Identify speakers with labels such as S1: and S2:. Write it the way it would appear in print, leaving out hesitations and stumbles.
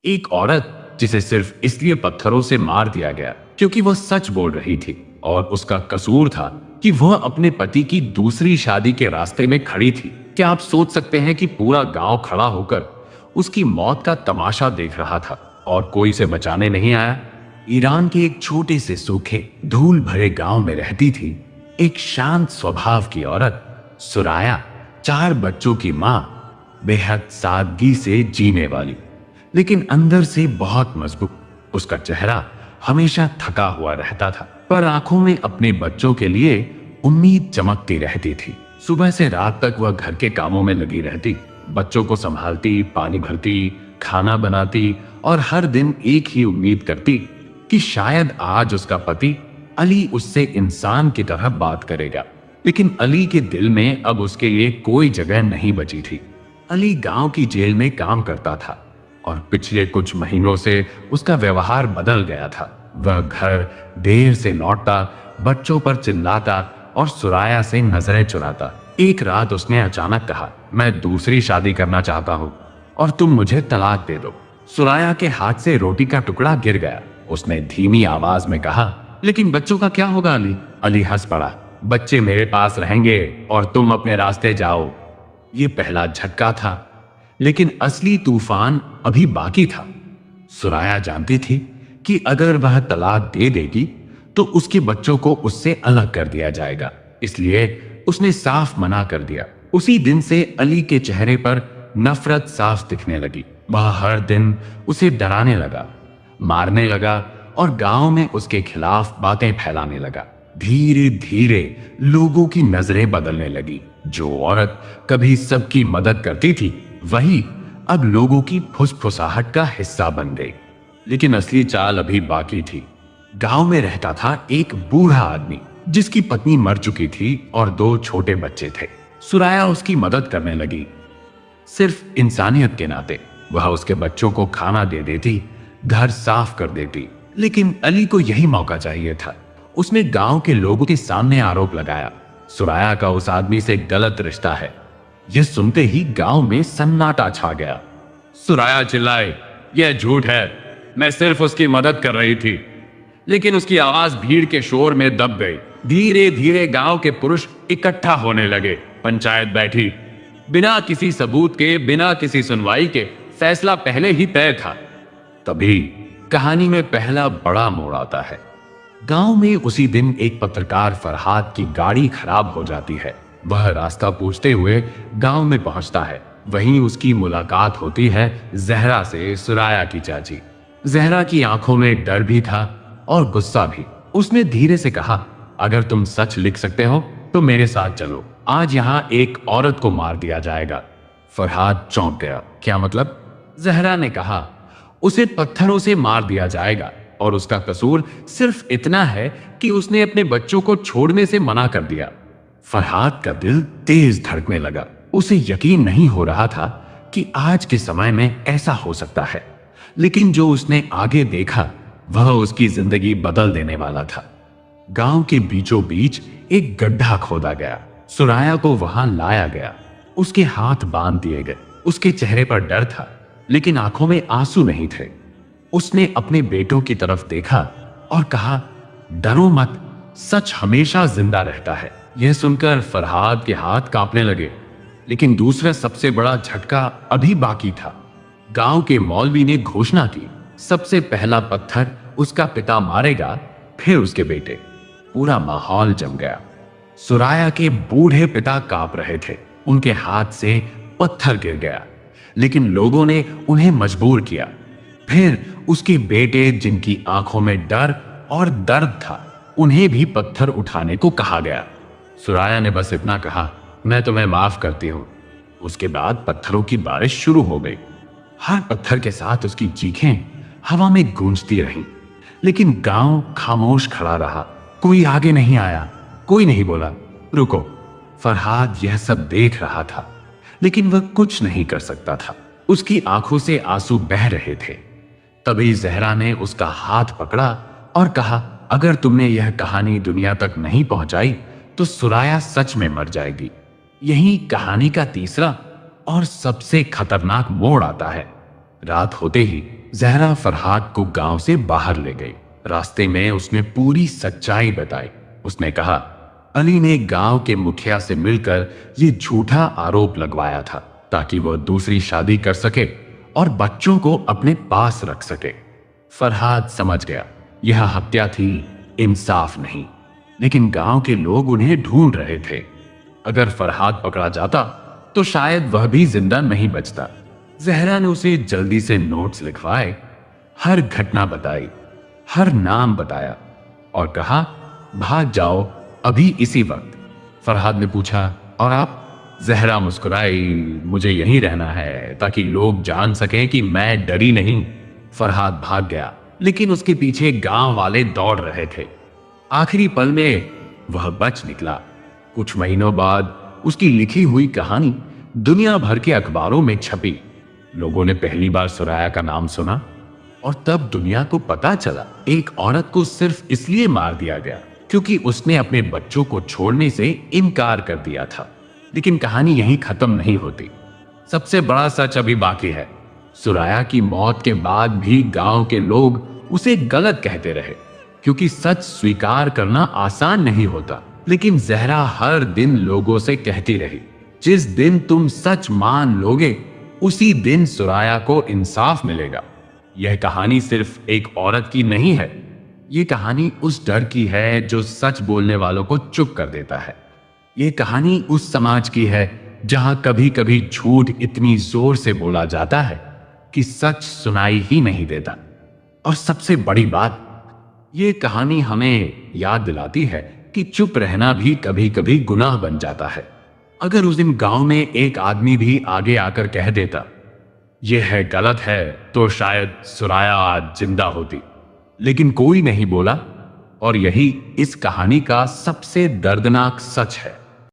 S1: एक औरत जिसे सिर्फ इसलिए पत्थरों से मार दिया गया क्योंकि वह सच बोल रही थी और उसका कसूर था कि वह अपने पति की दूसरी शादी के रास्ते में खड़ी थी। क्या आप सोच सकते हैं कि पूरा गांव खड़ा होकर उसकी मौत का तमाशा देख रहा था और कोई उसे बचाने नहीं आया। ईरान के एक छोटे से सूखे धूल भरे गांव में रहती थी एक शांत स्वभाव की औरत सुराया, 4 बच्चों की मां, बेहद सादगी से जीने वाली लेकिन अंदर से बहुत मजबूत। उसका चेहरा हमेशा थका हुआ रहता था पर आंखों में अपने बच्चों के लिए उम्मीद चमकती रहती थी। सुबह से रात तक वह घर के कामों में लगी रहती, बच्चों को संभालती, पानी भरती, खाना बनाती और हर दिन एक ही उम्मीद करती कि शायद आज उसका पति अली उससे इंसान की तरह बात करेगा। लेकिन अली के दिल में अब उसके लिए कोई जगह नहीं बची थी। अली गांव की जेल में काम करता था और पिछले कुछ महीनों से उसका व्यवहार बदल गया था। वह घर देर से लौटता, बच्चों पर चिल्लाता और सुराया से नजरें चुराता। एक रात उसने अचानक कहा, मैं दूसरी शादी करना चाहता हूँ और तुम मुझे तलाक दे दो। सुराया के हाथ से रोटी का टुकड़ा गिर गया। उसने धीमी आवाज में कहा, लेकिन बच्चों का क्या होगा अली? अली हंस पड़ा, बच्चे मेरे पास रहेंगे और तुम अपने रास्ते जाओ। ये पहला झटका था लेकिन असली तूफान अभी बाकी था। सुराया जानती थी कि अगर वह तलाक दे देगी तो उसके बच्चों को उससे अलग कर दिया जाएगा, इसलिए उसने साफ मना कर दिया। उसी दिन से अली के चेहरे पर नफरत साफ दिखने लगी। वह हर दिन उसे डराने लगा, मारने लगा और गांव में उसके खिलाफ बातें फैलाने लगा। धीरे धीरे लोगों की नजरें बदलने लगी। जो औरत कभी सबकी मदद करती थी वही अब लोगों की फुसफुसाहट का हिस्सा बन गई। लेकिन असली चाल अभी बाकी थी। गांव में रहता था एक बूढ़ा आदमी जिसकी पत्नी मर चुकी थी और 2 छोटे बच्चे थे। सुराया उसकी मदद करने लगी, सिर्फ इंसानियत के नाते। वह उसके बच्चों को खाना दे देती, घर साफ कर देती। लेकिन अली को यही मौका चाहिए था। उसने गांव के लोगों के सामने आरोप लगाया, सुराया का उस आदमी से गलत रिश्ता है। यह सुनते ही गांव में सन्नाटा छा गया। सुराया चिल्लाए, यह झूठ है, मैं सिर्फ उसकी मदद कर रही थी। लेकिन उसकी आवाज भीड़ के शोर में दब गई। धीरे धीरे गांव के पुरुष इकट्ठा होने लगे। पंचायत बैठी। बिना किसी सबूत के, बिना किसी सुनवाई के फैसला पहले ही तय था। तभी कहानी में पहला बड़ा मोड़ आता है। गांव में उसी दिन एक पत्रकार फरहाद की गाड़ी खराब हो जाती है। वह रास्ता पूछते हुए गांव में पहुंचता है। वहीं उसकी मुलाकात होती है जहरा से, सुराया की चाची। जहरा की आंखों में डर भी था और गुस्सा भी। उसने धीरे से कहा, अगर तुम सच लिख सकते हो तो मेरे साथ चलो। आज यहाँ एक औरत को मार दिया जाएगा। फरहाद चौंक गया। क्या मतलब? जहरा ने कहा, उसे पत्थरों से मार दिया जाएगा और उसका कसूर सिर्फ इतना है कि उसने अपने बच्चों को छोड़ने से मना कर दिया। फरहाद का दिल तेज धड़कने लगा। उसे यकीन नहीं हो रहा था कि आज के समय में ऐसा हो सकता है। लेकिन जो उसने आगे देखा वह उसकी जिंदगी बदल देने वाला था। गांव के बीचों बीच एक गड्ढा खोदा गया। सुराया को वहां लाया गया। उसके हाथ बांध दिए गए। उसके चेहरे पर डर था लेकिन आंखों में आंसू नहीं थे। उसने अपने बेटों की तरफ देखा और कहा, डरो मत, सच हमेशा जिंदा रहता है। यह सुनकर फरहाद के हाथ कांपने लगे। लेकिन दूसरा सबसे बड़ा झटका अभी बाकी था। गांव के मौलवी ने घोषणा की, सबसे पहला पत्थर उसका पिता मारेगा, फिर उसके बेटे। पूरा माहौल जम गया। सुराया के बूढ़े पिता कांप रहे थे। उनके हाथ से पत्थर गिर गया लेकिन लोगों ने उन्हें मजबूर किया। फिर उसके बेटे, जिनकी आंखों में डर और दर्द था, उन्हें भी पत्थर उठाने को कहा गया। सुराया ने बस इतना कहा, मैं तुम्हें माफ करती हूं। उसके बाद पत्थरों की बारिश शुरू हो गई। हर पत्थर के साथ उसकी चीखें हवा में गूंजती रहीं। लेकिन गांव खामोश खड़ा रहा। कोई आगे नहीं आया, कोई नहीं बोला, रुको। फरहाद यह सब देख रहा था लेकिन वह कुछ नहीं कर सकता था। उसकी आंखों से आंसू बह रहे थे। तभी जहरा ने उसका हाथ पकड़ा और कहा, अगर तुमने यह कहानी दुनिया तक नहीं पहुंचाई तो सुराया सच में मर जाएगी। यही कहानी का तीसरा और सबसे खतरनाक मोड़ आता है। रात होते ही जहरा फरहाद को गांव से बाहर ले गई। रास्ते में उसने पूरी सच्चाई बताई। उसने कहा, अली ने गांव के मुखिया से मिलकर ये झूठा आरोप लगवाया था ताकि वह दूसरी शादी कर सके और बच्चों को अपने पास रख सके। फरहाद समझ गया यह हत्या थी, इंसाफ नहीं। लेकिन गांव के लोग उन्हें ढूंढ रहे थे। अगर फरहाद पकड़ा जाता तो शायद वह भी जिंदा नहीं बचता। जहरा ने उसे जल्दी से नोट्स लिखवाए, हर घटना बताई, हर नाम बताया और कहा, भाग जाओ अभी इसी वक्त। फरहाद ने पूछा, और आप? जहरा मुस्कुराई, मुझे यहीं रहना है ताकि लोग जान सकें कि मैं डरी नहीं। फरहाद भाग गया, लेकिन उसके पीछे गांव वाले दौड़ रहे थे। आखिरी पल में वह बच निकला। कुछ महीनों बाद उसकी लिखी हुई कहानी दुनिया भर के अखबारों में छपी। लोगों ने पहली बार सुराया का नाम सुना और तब दुनिया को पता चला एक औरत को सिर्फ इसलिए मार दिया गया क्योंकि उसने अपने बच्चों को छोड़ने से इनकार कर दिया था। लेकिन कहानी यहीं खत्म नहीं होती। सबसे बड़ा सच अभी बाकी है। सुराया की मौत के बाद भी गांव के लोग उसे गलत कहते रहे क्योंकि सच स्वीकार करना आसान नहीं होता। लेकिन जहरा हर दिन लोगों से कहती रही, जिस दिन तुम सच मान लोगे उसी दिन सुराया को इंसाफ मिलेगा। यह कहानी सिर्फ एक औरत की नहीं है, यह कहानी उस डर की है जो सच बोलने वालों को चुप कर देता है। यह कहानी उस समाज की है जहां कभी कभी झूठ इतनी जोर से बोला जाता है कि सच सुनाई ही नहीं देता। और सबसे बड़ी बात, यह कहानी हमें याद दिलाती है कि चुप रहना भी कभी कभी गुनाह बन जाता है। अगर उस दिन गांव में एक आदमी भी आगे आकर कह देता यह है गलत है तो शायद सुराया आज जिंदा होती। लेकिन कोई नहीं बोला और यही इस कहानी का सबसे दर्दनाक सच है।